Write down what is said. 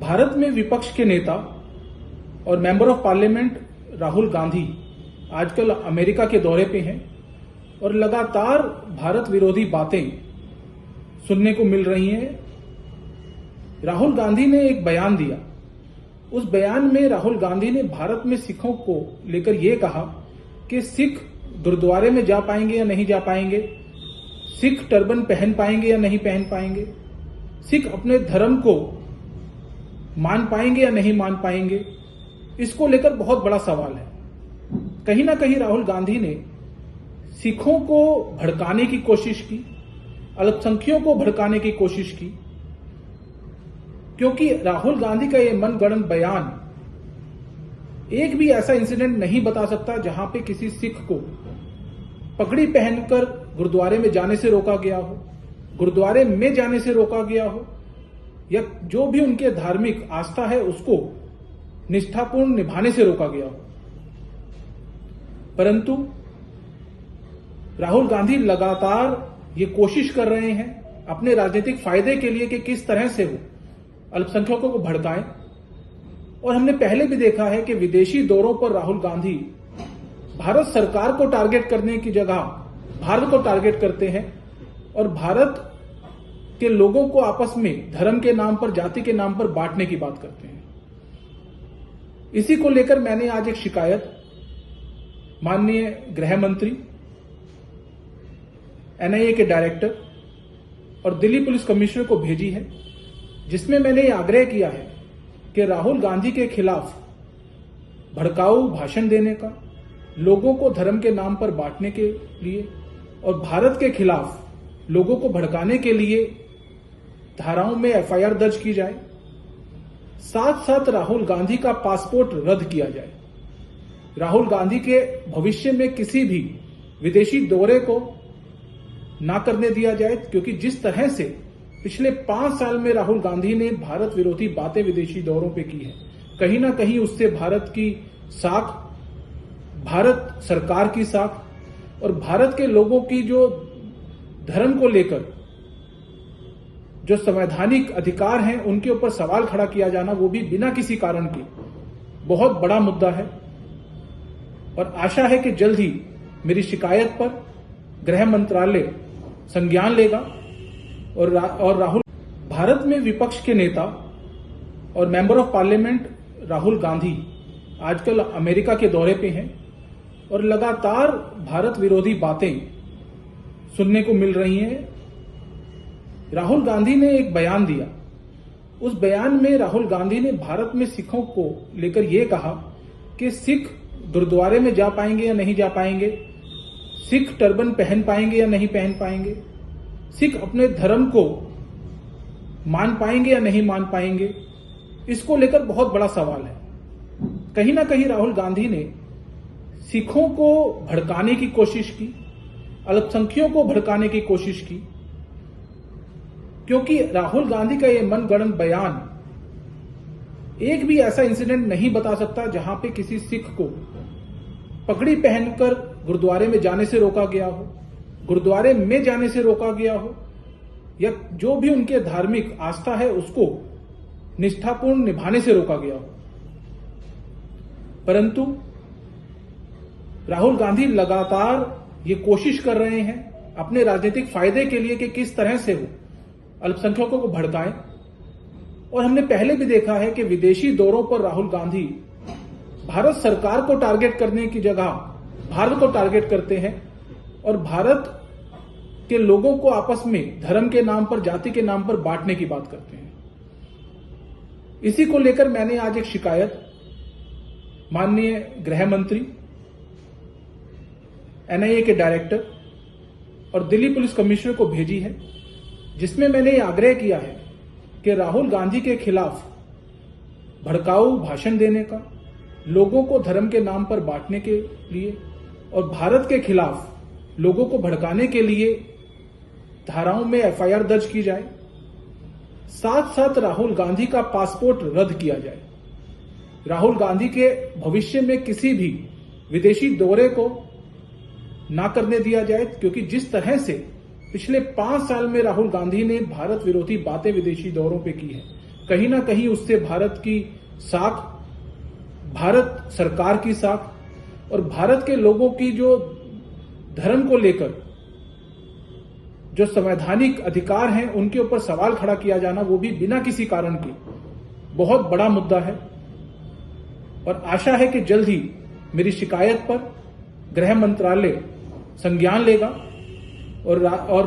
भारत में विपक्ष के नेता और member of parliament Rahul Gandhi आजकल अमेरिका के दौरे पे हैं और लगातार भारत विरोधी बातें सुनने को मिल रही हैं। राहुल गांधी ने एक बयान दिया। उस बयान में राहुल गांधी ने भारत में सिखों को लेकर यह कहा कि सिख गुरुद्वारे में जा पाएंगे या नहीं जा पाएंगे, सिख टर्बन पहन पाएंगे या नहीं पहन पाएंगे, सिख अपने धर्म को मान पाएंगे या नहीं मान पाएंगे, इसको लेकर बहुत बड़ा सवाल है। कहीं ना कहीं राहुल गांधी ने सिखों को भड़काने की कोशिश की, अल्पसंख्यकों को भड़काने की कोशिश की, क्योंकि राहुल गांधी का यह मनगढ़ंत बयान एक भी ऐसा इंसिडेंट नहीं बता सकता जहां पे किसी सिख को पगड़ी पहनकर गुरुद्वारे में जाने से रोका गया हो, गुरुद्वारे में जाने से रोका गया हो, या जो भी उनके धार्मिक आस्था है उसको निष्ठापूर्ण निभाने से रोका गया हो। परंतु राहुल गांधी लगातार ये कोशिश कर रहे हैं अपने राजनीतिक फायदे के लिए कि किस तरह से वो अल्पसंख्यकों को भड़काएं। और हमने पहले भी देखा है कि विदेशी दौरों पर राहुल गांधी भारत सरकार को टारगेट करने की जगह भारत को टारगेट करते हैं और भारत के लोगों को आपस में धर्म के नाम पर, जाति के नाम पर बांटने की बात करते हैं। इसी को लेकर मैंने आज एक शिकायत माननीय गृह मंत्री, एनआईए के डायरेक्टर और दिल्ली पुलिस कमिश्नर को भेजी है, जिसमें मैंने ये आग्रह किया है कि राहुल गांधी के खिलाफ भड़काऊ भाषण देने का, लोगों को धर्म के नाम पर बांटने के लिए और भारत के खिलाफ लोगों को भड़काने के लिए धाराओं में एफआईआर दर्ज की जाए। साथ साथ राहुल गांधी का पासपोर्ट रद्द किया जाए। राहुल गांधी के भविष्य में किसी भी विदेशी दौरे को ना करने दिया जाए, क्योंकि जिस तरह से पिछले 5 साल में राहुल गांधी ने भारत विरोधी बातें विदेशी दौरों पे की है, कहीं ना कहीं उससे भारत की साख, भारत सरकार की साख और भारत के लोगों की जो धर्म को लेकर जो संवैधानिक अधिकार हैं उनके ऊपर सवाल खड़ा किया जाना, वो भी बिना किसी कारण के, बहुत बड़ा मुद्दा है। और आशा है कि जल्द ही मेरी शिकायत पर गृह मंत्रालय संज्ञान लेगा और राहुल भारत में विपक्ष के नेता और member of parliament Rahul Gandhi आजकल अमेरिका के दौरे पे हैं और लगातार भारत विरोधी बातें सुनने को मिल रही हैं। राहुल गांधी ने एक बयान दिया। उस बयान में राहुल गांधी ने भारत में सिखों को लेकर यह कहा कि सिख गुरुद्वारे में जा पाएंगे या नहीं जा पाएंगे, सिख टर्बन पहन पाएंगे या नहीं पहन पाएंगे, सिख अपने धर्म को मान पाएंगे या नहीं मान पाएंगे, इसको लेकर बहुत बड़ा सवाल है। कहीं ना कहीं राहुल गांधी ने सिखों को भड़काने की कोशिश की, अल्पसंख्यकों को भड़काने की कोशिश की, क्योंकि राहुल गांधी का यह मनगढ़ंत बयान एक भी ऐसा इंसिडेंट नहीं बता सकता जहां पे किसी सिख को पगड़ी पहनकर गुरुद्वारे में जाने से रोका गया हो, गुरुद्वारे में जाने से रोका गया हो, या जो भी उनके धार्मिक आस्था है उसको निष्ठापूर्ण निभाने से रोका गया हो। परंतु राहुल गांधी लगातार ये कोशिश कर रहे हैं अपने राजनीतिक फायदे के लिए कि किस तरह से वो अल्पसंख्यकों को भड़काएं। और हमने पहले भी देखा है कि विदेशी दौरों पर राहुल गांधी भारत सरकार को टारगेट करने की जगह भारत को टारगेट करते हैं और भारत के लोगों को आपस में धर्म के नाम पर, जाति के नाम पर बांटने की बात करते हैं। इसी को लेकर मैंने आज एक शिकायत माननीय गृह मंत्री, एनआईए के डायरेक्टर और दिल्ली पुलिस कमिश्नर को भेजी है, जिसमें मैंने ये आग्रह किया है कि राहुल गांधी के खिलाफ भड़काऊ भाषण देने का, लोगों को धर्म के नाम पर बांटने के लिए और भारत के खिलाफ लोगों को भड़काने के लिए धाराओं में एफआईआर दर्ज की जाए। साथ साथ राहुल गांधी का पासपोर्ट रद्द किया जाए। राहुल गांधी के भविष्य में किसी भी विदेशी दौरे को ना करने दिया जाए, क्योंकि जिस तरह से पिछले 5 साल में राहुल गांधी ने भारत विरोधी बातें विदेशी दौरों पे की है, कहीं ना कहीं उससे भारत की साख, भारत सरकार की साख और भारत के लोगों की जो धर्म को लेकर जो संवैधानिक अधिकार हैं उनके ऊपर सवाल खड़ा किया जाना, वो भी बिना किसी कारण के, बहुत बड़ा मुद्दा है। और आशा है कि जल्द ही मेरी शिकायत पर गृह मंत्रालय संज्ञान लेगा और राहुल